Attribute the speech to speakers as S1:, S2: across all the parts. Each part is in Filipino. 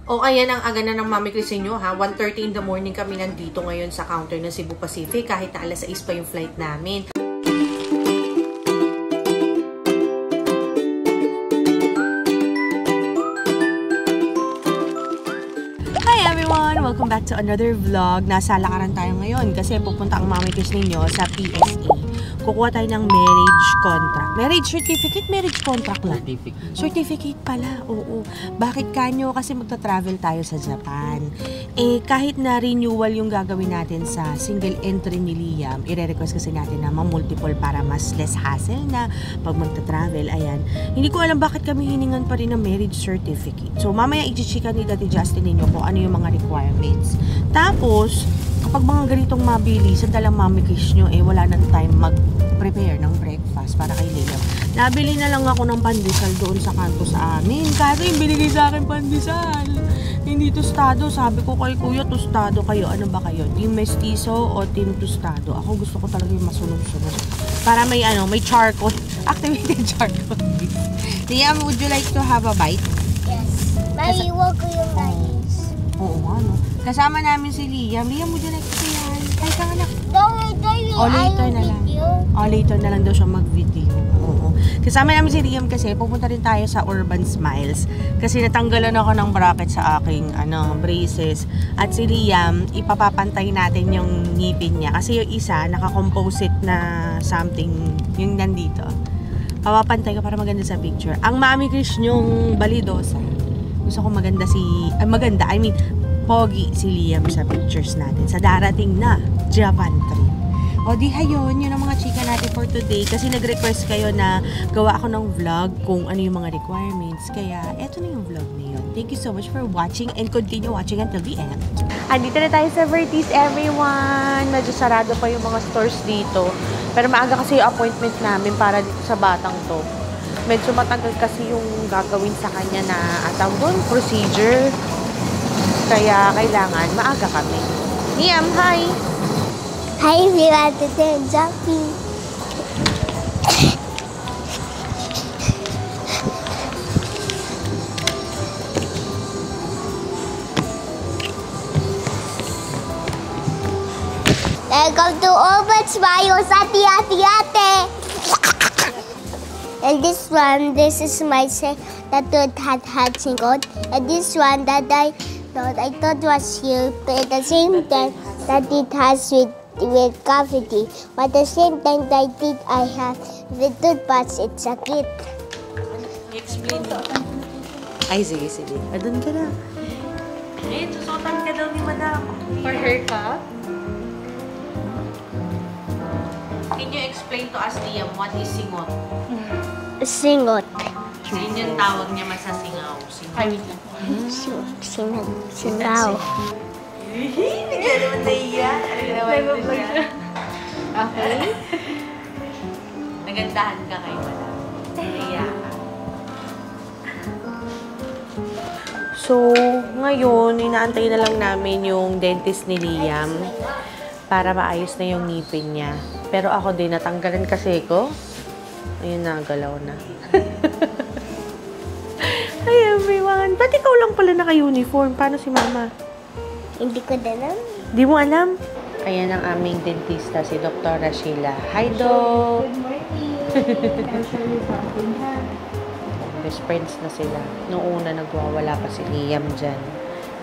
S1: O ayan ang aga na ng Mami Chris inyo ha. 1:30 in the morning kami nandito ngayon sa counter ng Cebu Pacific kahit na alas 6 pa yung flight namin. Hi everyone! Welcome back to another vlog. Nasa lakaran tayo ngayon kasi pupunta ang Mami Chris ninyo sa PSA. Kukuha tayo ng marriage contract. Marriage certificate? Marriage contract lang. Certificate pala, oo. Bakit kanyo? Kasi magta-travel tayo sa Japan. Eh, kahit na renewal yung gagawin natin sa single entry ni Liam, i-request kasi natin na ma-multiple para mas less hassle na pag magta-travel. Ayan. Hindi ko alam bakit kami hiningan pa rin ng marriage certificate. So, mamaya i-chika ni Daddy Justin ninyo kung ano yung mga requirements. Tapos, kapag mga ganitong mabili sa dalang Mami Chris nyo, eh, wala nang time mag-prepare ng breakfast para kay Liam. Nabili na lang ako ng pandesal doon sa kanto sa amin. Kasi binigay sa akin pandesal. Hindi tostado. Sabi ko kay Kuya, tostado kayo. Ano ba kayo? Team mestizo o team tostado? Ako gusto ko talaga yung masunod-sunod. Para may may charcoal. Activated charcoal. Liam, would you like to have a bite?
S2: Yes. Maiiwan ko yung rice.
S1: Oo, ano. Kasama namin si Liam. Liam, would you like to say hi? Hi ka anak.
S2: Later
S1: na lang. Later na lang daw siya mag-video. Oo. Kasama namin si Liam kasi pupunta rin tayo sa Urban Smiles. Kasi natanggalan ako ng bracket sa aking braces. At si Liam, ipapapantay natin yung ngipin niya. Kasi yung isa, naka-composite na something yung nandito. Papapantay ko para maganda sa picture. Ang Mami Chris nyong balidosa. Gusto ko maganda pogi si Liam sa pictures natin sa darating na Japan trip. O di hayon, yun ang mga chika natin for today kasi nag-request kayo na gawa ako ng vlog kung ano yung mga requirements. Kaya eto na yung vlog na yun. Thank you so much for watching and continue watching until the end. Andito na tayo sa Vertis, everyone. Medyo sarado pa yung mga stores dito. Pero maaga kasi yung appointment namin para dito sa batang to. Medyo matagal kasi yung gagawin sa kanya na procedure. Kaya kailangan maaga kami. Liam, hi!
S2: Hi, we want to do jumping. Welcome to Urban Smiles, ate. And this is my set that had singled. And this one that I thought was here, but at the same time that it has with cavity. But at the same time that I have with toothpaste, it's a kit.
S1: Explain mo. Ay, sige. Adun ka na. Eh, susutan ka daw ni Madam. For haircut? Can you explain to us, Liam, what is singot?
S2: Singot.
S1: Yun yung tawag niya sa singaw.
S2: Singaw.
S1: Bigla naman naiya.
S2: Okay.
S1: Nagandahan ka kay Madam. Naiya ka. So, ngayon, inaantay na lang namin yung dentist ni Liam para maayos na yung ngipin niya. Pero ako din, natanggalan kasi ko. Ayun, nagalaw na. Hi everyone! Ba't ikaw lang pala naka-uniform? Paano si Mama?
S2: Hindi ko alam.
S1: Di mo alam? Ayan ang aming dentista, si Dr. Sheila. Hi, Doc!
S2: Good morning! I'll show you something, ha?
S1: Best friends na sila. Noong una, nagwawala pa si Liam dyan.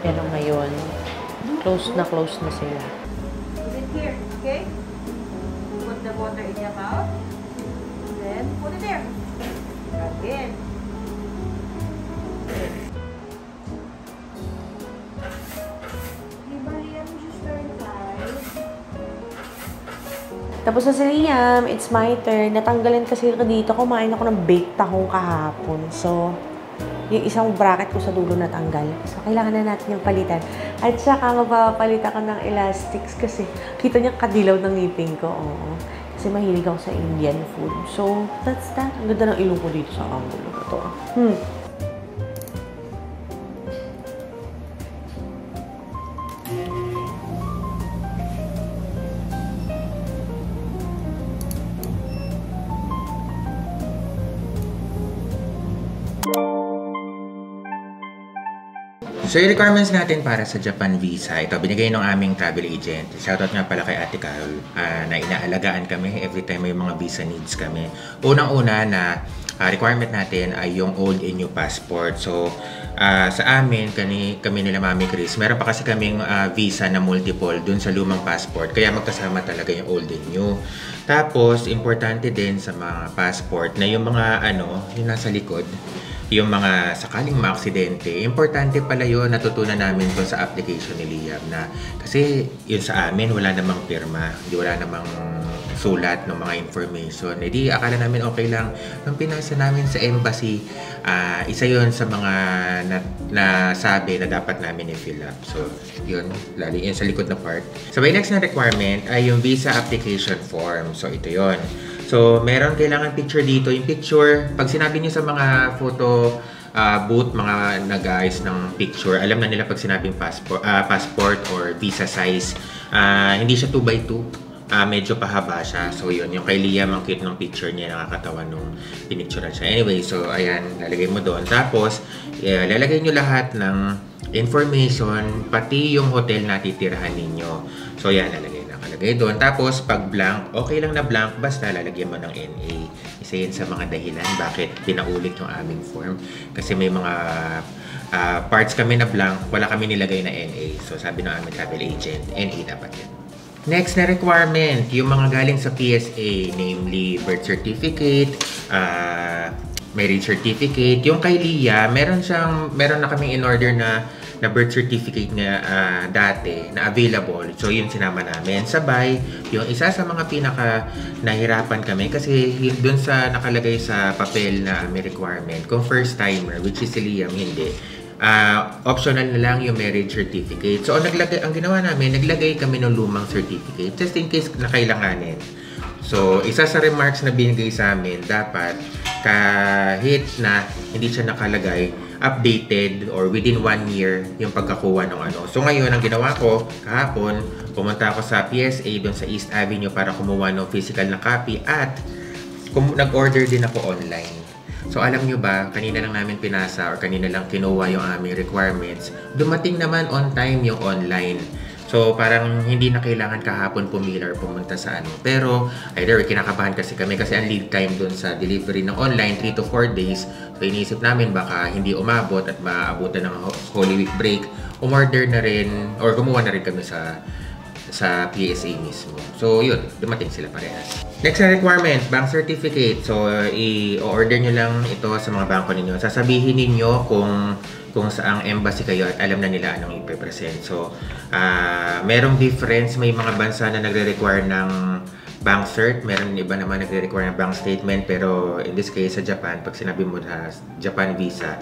S1: Pero ngayon, close na sila.
S3: Put it here, okay? Put the water in your mouth. Then, put it there. Again.
S1: Tapos na si Liam, it's my turn. Natanggalan kasi ko dito. Kumain ako ng baked tahong kahapon. So, yung isang bracket ko sa dulo natanggal. So, kailangan na natin yung palitan. At saka, mapapalit ako ng elastics kasi kita niya kadilaw ng ngipin ko. Oo. Kasi mahilig ako sa Indian food. So, that's that. Ang ganda ng ilong ko dito sa angulo na to.
S4: So, yung requirements natin para sa Japan visa, ito, binigay ng aming travel agent. Shoutout nga pala kay Ate Carol na inaalagaan kami every time may mga visa needs kami. Unang-una na requirement natin ay yung old and new passport. So, sa amin, kami nila Mami Chris, meron pa kasi kaming visa na multiple dun sa lumang passport. Kaya magkasama talaga yung old and new. Tapos, importante din sa mga passport na yung mga yung nasa likod, yung mga sakaling maaksidente, importante pala yun, natutunan namin ko sa application ni Liam na kasi yun sa amin, wala namang pirma, wala namang sulat ng mga information. E di akala namin okay lang. Nung pinasa namin sa embassy, isa yun sa mga nasabi na dapat namin i-fill up. So, yun, lalo yun sa likod na part. So, by next na requirement ay yung visa application form. So, ito yun. So, kailangan picture dito. Yung picture, pag sinabi niyo sa mga photo booth, mga nag-ayos ng picture, alam na nila pag sinabing passport or visa size. Hindi siya 2x2. Medyo pahaba siya. So, yun. Yung kay Liam, ang cute ng picture niya, nakakatawa nung pinicturean siya. Anyway, so, ayan, lalagay mo doon. Tapos, lalagay nyo lahat ng information, pati yung hotel na titirahan ninyo. So, yan, nakalagay doon. Tapos, pag blank, okay lang na blank, basta lalagyan mo ng NA. Isa yun sa mga dahilan bakit pinaulit yung aming form. Kasi may mga parts kami na blank, wala kami nilagay na NA. So, sabi ng aming travel agent, NA dapat yan. Next na requirement, yung mga galing sa PSA, namely birth certificate, marriage certificate. Yung kay Lia, meron na kaming in order na birth certificate na dati na available. So, yun sinama namin. Sabay, yung isa sa mga pinaka nahirapan kami kasi yun dun sa nakalagay sa papel na may requirement. Kung first timer, which is si Liam, hindi. Optional na lang yung marriage certificate. So, ang ginawa namin, naglagay kami ng lumang certificate just in case na kailanganin. So, isa sa remarks na binigay sa amin, dapat kahit na hindi siya nakalagay, updated or within 1 year yung pagkakuha ng So, ngayon, ang ginawa ko, kahapon, pumunta ako sa PSA doon sa East Avenue para kumuha ng physical na copy at nag-order din ako online. So, alam nyo ba, kanina lang namin pinasa or kanina lang kinuha yung aming requirements. Dumating naman on time yung online. So, parang hindi na kailangan kahapon pumila or pumunta sa Pero, either kinakabahan kasi kami kasi ang lead time dun sa delivery ng online, 3 to 4 days. So, iniisip namin baka hindi umabot at maabutan ng Holy Week break. Umorder na rin or kumuha na rin kami sa PSA mismo. So, yun. Dumating sila parehas. Next na requirement, bank certificate. So, i-order nyo lang ito sa mga bangko ninyo. Sasabihin ninyo kung saang embassy kayo at alam na nila anong ipe-present. So, merong difference. May mga bansa na nagre-require ng bank cert. Meron iba naman nagre-require ng bank statement. Pero in this case, sa Japan, pag sinabi mo na Japan visa,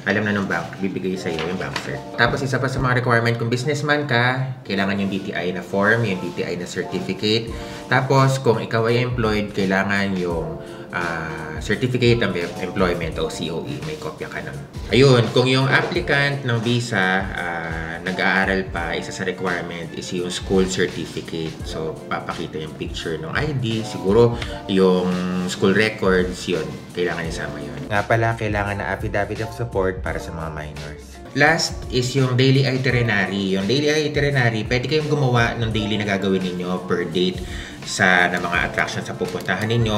S4: alam na ng bank, bibigay sa iyo yung bank cert. Tapos, isa pa sa mga requirement, kung businessman ka, kailangan yung DTI na form, yung DTI na certificate. Tapos, kung ikaw ay employed, kailangan yung Certificate of Employment o COE. May kopya ka nun. Ayun, kung yung applicant ng visa nag-aaral pa, isa sa requirement is yung school certificate. So, papakita yung picture ng ID. Siguro, yung school records, yun. Kailangan isama yun. Nga pala, kailangan na affidavit of support para sa mga minors. Last is yung daily itinerary. Yung daily itinerary, pwede kayong gumawa ng daily na gagawin ninyo per date sa mga attractions sa pupuntahan ninyo.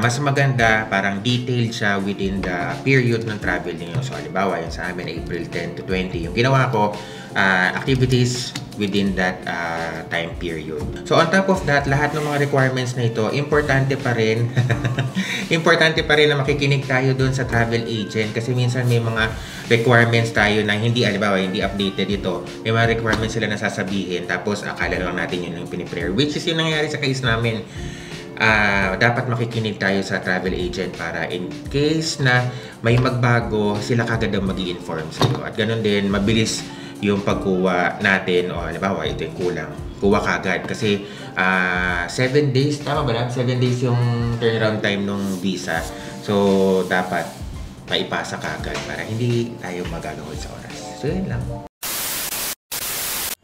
S4: Mas maganda, parang detailed siya within the period ng travel ninyo. So, halimbawa, yung sa amin, April 10 to 20. Yung ginawa ko, activities within that time period. So, on top of that, lahat ng mga requirements na ito, importante pa rin importante pa rin na makikinig tayo dun sa travel agent kasi minsan may mga requirements tayo na hindi, halimbawa, hindi updated ito. May mga requirements sila na sasabihin tapos akala lang natin yun yung piniprepare, which is yung nangyari sa case namin. Dapat makikinig tayo sa travel agent para in case na may magbago, sila kagad ang mag-i-inform sa iyo. At ganun din, mabilis yung pagkuha natin, o halimbawa, ito yung kulang. Kuha kagad kasi 7 days, tama ba lang? 7 days yung turnaround time ng visa. So, dapat maipasa kagad para hindi tayo magagahol sa oras. So, yun lang.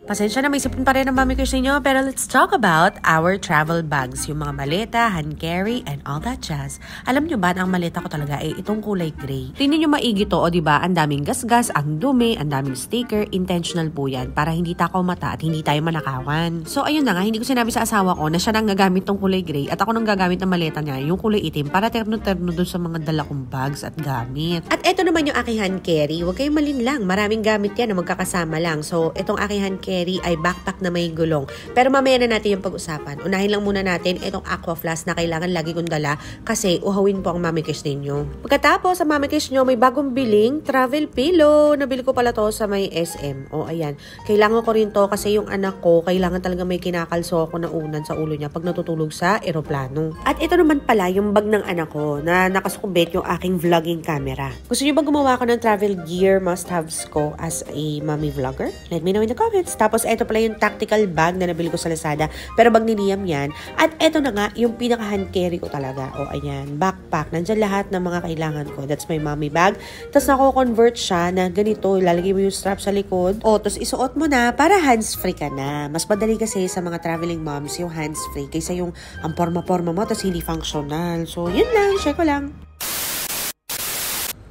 S1: Pasensya na, may sipon pa rin ang Mami Chris ninyo, pero let's talk about our travel bags. Yung mga maleta, hand carry, and all that jazz. Alam nyo ba na ang maleta ko talaga ay itong kulay gray? Tingnan nyo maigi to, o diba? Ang daming gasgas, ang dumi, ang daming sticker, intentional po yan para hindi takaw mata at hindi tayo manakawan. So ayun na nga, hindi ko sinabi sa asawa ko na siya nang gagamit tong kulay gray at ako nang gagamit ng maleta niya, yung kulay itim, para terno-terno dun sa mga dala kong bags at gamit. At eto naman yung aking hand carry. Huwag kayong malinlang, maraming gamit yan na magkakasama lang. So itong aking hand carry ay backpack na may gulong. Pero mamaya na natin yung pag-usapan. Unahin lang muna natin itong aqua flask na kailangan lagi kong dala kasi uhawin po ang Mami Chris ninyo. Pagkatapos, sa Mami Chris nyo, may bagong biling travel pillow. Nabili ko pala to sa may SM. O, ayan. Kailangan ko rin to kasi yung anak ko, kailangan talaga may kinakalso ako na unan sa ulo niya pag natutulog sa eroplano. At ito naman pala yung bag ng anak ko na nakasukubit yung aking vlogging camera. Gusto nyo ba gumawa ko ng travel gear must-haves ko as a mommy vlogger? Let me know in the comments. Tapos, eto pala yung tactical bag na nabili ko sa Lazada. Pero bag ni Liam yan. At eto na nga, yung pinaka-hand carry ko talaga. O, ayan. Backpack. Nandyan lahat ng mga kailangan ko. That's my mommy bag. Tapos, nako-convert siya na ganito. Ilalagay mo yung strap sa likod. O, tapos isuot mo na para hands-free ka na. Mas madali kasi sa mga traveling moms yung hands-free kaysa yung ang porma-porma mo tapos hindi functional. So, yun lang. Share ko lang.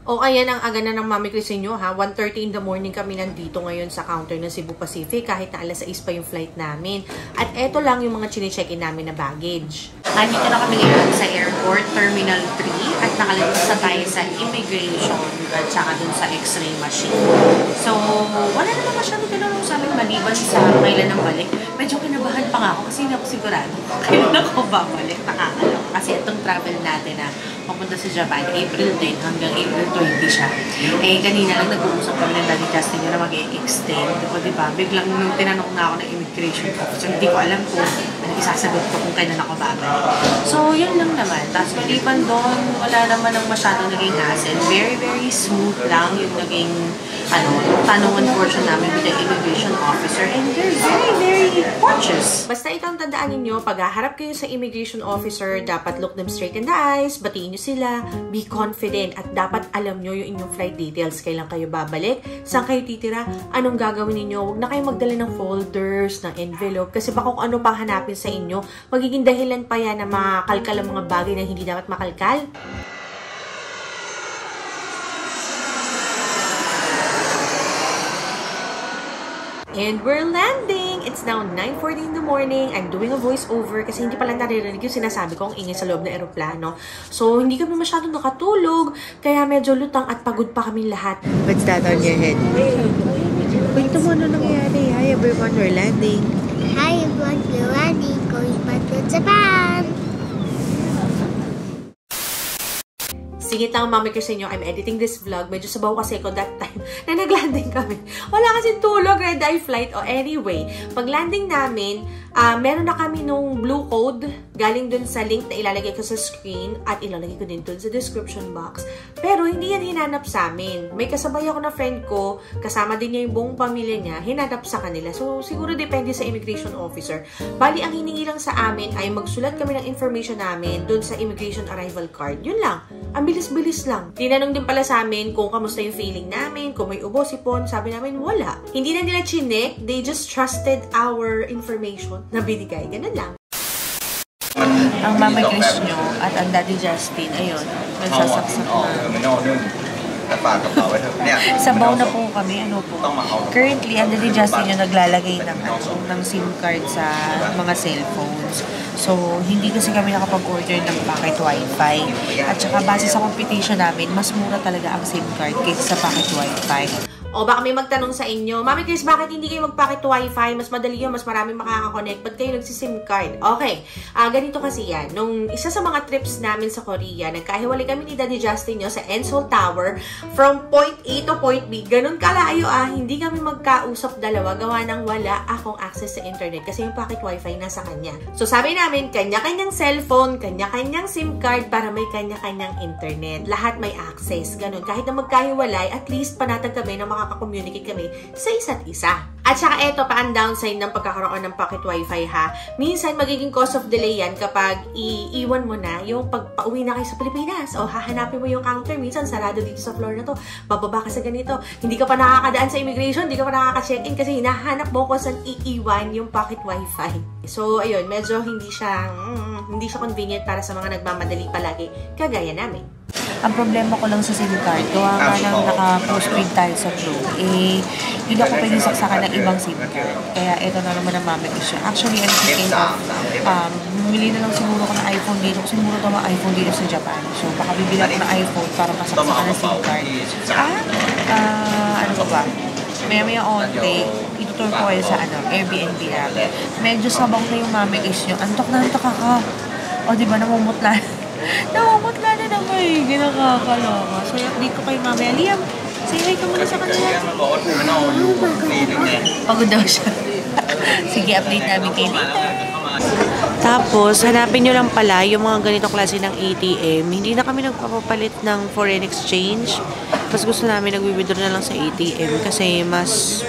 S1: O ayan ang aga na ng Mami Chris inyo ha. 1:30 in the morning kami nandito ngayon sa counter ng Cebu Pacific kahit na alas 6 pa yung flight namin. At eto lang yung mga chine-check-in namin na baggage. Nandito na kami ngayon sa airport, Terminal 3 at nakalagay tayo sa immigration at saka dun sa x-ray machine. So, wala naman masyadong tinanong sa amin maliban sa kailan ng balik. Medyo kinabahan pa nga ako kasi hindi ako sigurado kailan ako babalik. Nakakalok kasi itong travel natin na papunta sa Japan, April 10 hanggang April 20 siya. Eh, kanina lang nag-uusap kami ng Daddy Justin na mag-e-extend. Diba? Biglang nung tinanong na ako ng immigration officer, hindi ko alam kung ano isasagot ko kung kailan ako babalik. So, yun lang naman. Tapos, maliban doon, wala naman ng masyadong naging hassle. Very, very smooth lang yung naging tanungan portion namin with the immigration officer. And they're very, very conscious. Basta itong tandaan ninyo, pag haharap kayo sa immigration officer, dapat look them straight in the eyes, batiin nyo sila, be confident, at dapat alam nyo yung inyong flight details. Kailan kayo babalik, saan kayo titira, anong gagawin ninyo. Huwag na kayo magdala ng folders, ng envelope, kasi baka kung ano pang hanapin sa inyo, magiging dahilan pa yan na makalkal ang mga bagay na hindi dapat makalkal. And we're landing! It's now 9:40 in the morning. I'm doing a voiceover kasi hindi pala naririnig yung sinasabi ko ang ingay sa loob ng eroplano. So, hindi kami masyadong nakatulog, kaya medyo lutang at pagod pa kami lahat. What's that on your head? Kwento mo ano nangyayari. Hi everyone, we're landing.
S2: Hi everyone, we're landing. Going back to Japan.
S1: Singit lang ang Mami Chris inyo, I'm editing this vlog. Medyo sabaw kasi ko that time na nag-landing kami. Wala kasi tulog, red eye flight. O anyway, pag landing namin, meron na kami nung blue code galing dun sa link na ilalagay ko sa screen at ilalagay ko din dun sa description box. Pero hindi yan hinanap sa amin. May kasabay ako na friend ko, kasama din niya yung buong pamilya niya, hinanap sa kanila. So siguro depende sa immigration officer. Bali, ang hiningi lang sa amin ay magsulat kami ng information namin dun sa immigration arrival card. Yun lang. Ang bilis-bilis lang. Tinanong din pala sa amin kung kamusta yung feeling namin, kung may ubo, sipon. Sabi namin, wala. Hindi na nila chinek. They just trusted our information na binigay. Ganun lang. Ang Mama Chris nyo at ang Daddy Justin, ayun, nagsasaksak na. Sabaw na po kami, Currently, ang Daddy Justin yung naglalagay ng SIM card sa mga cellphones. So, hindi kasi kami nakapag-order ng packet wifi. At saka, base sa competition namin, mas mura talaga ang SIM card kaysa sa packet wifi. O baka may magtanong sa inyo, Mami Chris, bakit hindi kayo mag-packet wifi? Mas madali yun, mas marami makaka-connect. Ba't kayo nagsi-SIM card? Okay, ganito kasi yan. Nung isa sa mga trips namin sa Korea, nagkahiwalay kami ni Daddy Justin nyo sa Ensol Tower from point A to point B. Ganun kalayo hindi kami magkausap dalawa, gawa ng wala akong access sa internet kasi yung packet wifi nasa kanya. So sabi namin, kanya-kanyang cellphone, kanya-kanyang SIM card para may kanya-kanyang internet. Lahat may access. Ganun. Kahit na magkahiwalay, at least panatag kami na makaka-communicate kami sa isa't isa. At saka eto pa ang downside ng pagkakaroon ng pocket wifi ha. Minsan magiging cause of delay yan kapag iiwan mo na yung pagpa-uwi na kayo sa Pilipinas. O hahanapin mo yung counter, minsan sarado dito sa floor na to. Bababa ka sa ganito. Hindi ka pa nakakadaan sa immigration, hindi ka pa nakaka-check-in kasi hinahanap mo kung saan iiwan yung pocket wifi. So ayun, medyo hindi siya convenient para sa mga nagmamadali palagi kagaya namin.
S3: Ang problema ko lang sa SIM card, gawa nga nang naka-postpaid tayo sa Globe, hindi ako pwede saksakan ng ibang SIM card. Kaya ito na naman ang mami issue. Actually, I'm thinking of, bumili na lang siguro ko ng iPhone dito. Kasi mura ito mga iPhone dito sa Japan. So, baka bibili ako ng iPhone para masaksakan ng SIM card. Ano ba ba? Maya-maya onte, itutur ko kayo sa Airbnb namin. Medyo sabang na yung mami issue. Antok na antok ako. O, diba, namumutla. Namumutla na ng maigi, nakakaloka. So, update ko kay Mami. Liam, say hi ka muna sa kanila. Pagod daw siya. Sige, update namin kayo later.
S1: Tapos, hanapin nyo lang pala yung mga ganitong klase ng ATM. Hindi na kami nagpapapalit ng foreign exchange. Mas gusto namin nag-withdraw na lang sa ATM kasi mas,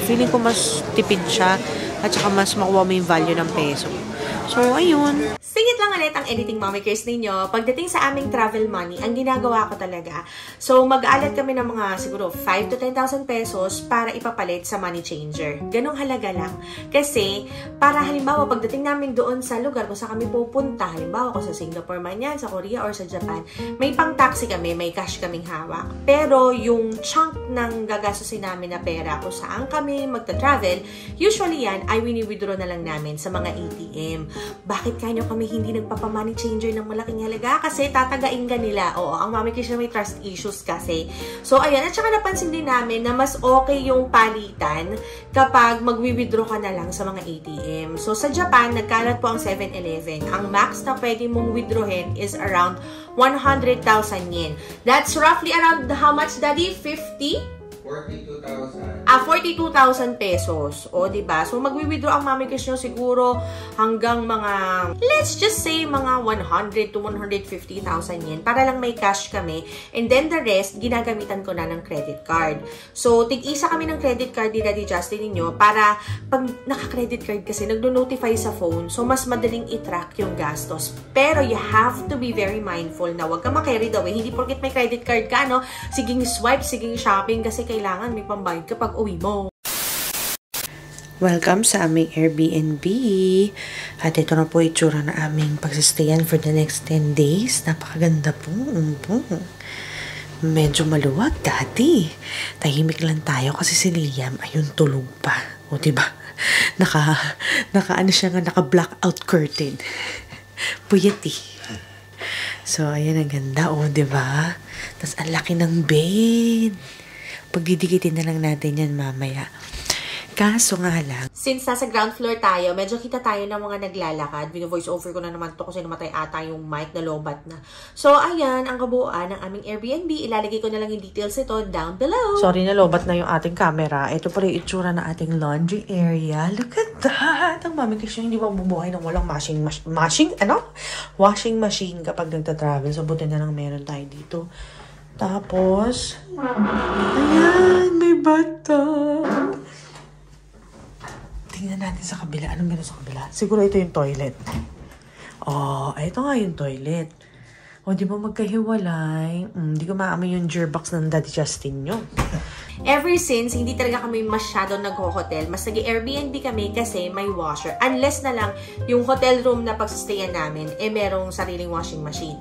S1: feeling ko mas tipid siya at saka mas makuha mo yung value ng peso. So, ayun. Singit lang ulit ang editing mommy cares ninyo. Pagdating sa aming travel money, ang ginagawa ko talaga, so mag-aalat kami ng mga siguro 5 to 10,000 pesos para ipapalit sa money changer. Ganong halaga lang. Kasi, para halimbawa, pagdating namin doon sa lugar kung saan kami pupunta, halimbawa kung sa Singapore man yan, sa Korea or sa Japan, may pang-taxi kami, may cash kaming hawak. Pero yung chunk ng gagastusin namin na pera kung saan kami magta-travel, usually yan ay wini-withdraw na lang namin sa mga ATM. Bakit kanyo kami hindi nagpapa-money changer ng malaking halaga? Kasi tatagain ka nila. Oo, ang mami kasi may trust issues kasi. So, ayan. At saka napansin din namin na mas okay yung palitan kapag mag-withdraw ka na lang sa mga ATM. So, sa Japan, nagkalat po ang 7-Eleven. Ang max na pwede mong withdrawin is around 100,000 yen. That's roughly around how much, Daddy? 50?
S4: 42,000.
S1: 42,000 pesos. O, diba? So, magwi-withdraw ang mami cash nyo siguro hanggang mga, let's just say, mga 100 to 150,000 yen para lang may cash kami. And then, the rest, ginagamitan ko na ng credit card. So, tig-isa kami ng credit card ni Daddy Justin ninyo para pag naka-credit card kasi, nagno-notify sa phone. So, mas madaling i-track yung gastos. Pero, you have to be very mindful na huwag ka ma-carry away. Hindi porket may credit card ka, no? Siging swipe, siging shopping kasi kailangan may pambayad kapag uwi mo. Welcome sa aming Airbnb. At ito na po itsura na aming pagsistayan for the next 10 days. Napakaganda po. Medyo maluwag dati. Tahimik lang tayo kasi si Liam ayun tulog pa. O diba? Naka blackout curtain. Puyati. So ayan ang ganda. O diba? Tapos ang laki ng bed. Pagdidikitin na lang natin yan mamaya. Kaso nga lang, since nasa ground floor tayo, medyo kita tayo ng mga naglalakad. Voice over ko na naman to kasi namatay ata yung mic na lobat na. So, ayan ang kabuuan ng aming Airbnb. Ilalagay ko na lang yung details ito down below. Sorry na lobat na yung ating camera. Ito pala yung itsura na ating laundry area. Look at that! Ang mami kasi hindi mabubuhay ng walang washing machine kapag nagta-travel. So, buti na lang meron tayo dito. Tapos, ayan, may bathtub. Tingnan natin sa kabila. Anong meron sa kabila? Siguro ito yung toilet. Oh, ito nga yung toilet. O, di ba magkahiwalay? Di ko maamoy yung gearbox ng Daddy Justin nyo. Ever since, hindi talaga kami masyado nag-hotel. Mas nag-Airbnb kami kasi may washer. Unless na lang yung hotel room na pagsastayan namin, merong sariling washing machine.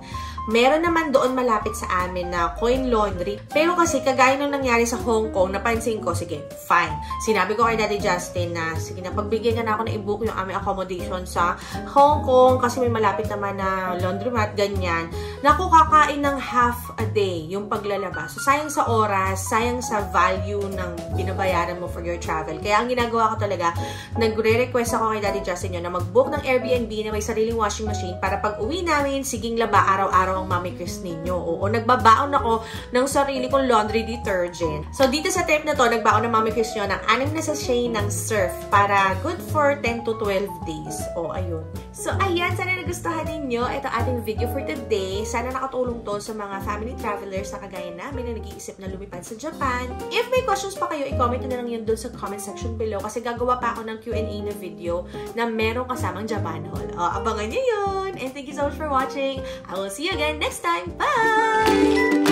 S1: Meron naman doon malapit sa amin na coin laundry. Pero kasi kagaya nung nangyari sa Hong Kong, napansin ko, sige, fine. Sinabi ko kay Daddy Justin na, sige na, pagbigyan ka na ako na i-book yung aming accommodation sa Hong Kong kasi may malapit naman na laundromat, ganyan. Naku, kakain ng half a day yung paglalabas. So, sayang sa oras, sayang sa value ng binabayaran mo for your travel. Kaya ang ginagawa ko talaga, nagre-request ako kay Daddy Justin yun na mag-book ng Airbnb na may sariling washing machine para pag uwi namin, siging laba araw-araw ang mami Chris ninyo. Oo, nagbabaon ako ng sarili kong laundry detergent. So, dito sa trip na to, nagbaon ng mami Chris nyo ng 6 na sachet ng surf para good for 10 to 12 days. O, ayun. So, ayan, sana nagustuhan ninyo ito ating video for today. Sana nakatulong to sa mga family travelers na kagaya namin na nag-iisip na lumipad sa Japan. If may questions pa kayo, i-comment na lang yun dun sa comment section below kasi gagawa pa ako ng Q&A na video na merong kasamang Japan haul. Abangan nyo yun! And thank you so much for watching. I will see you again next time. Bye!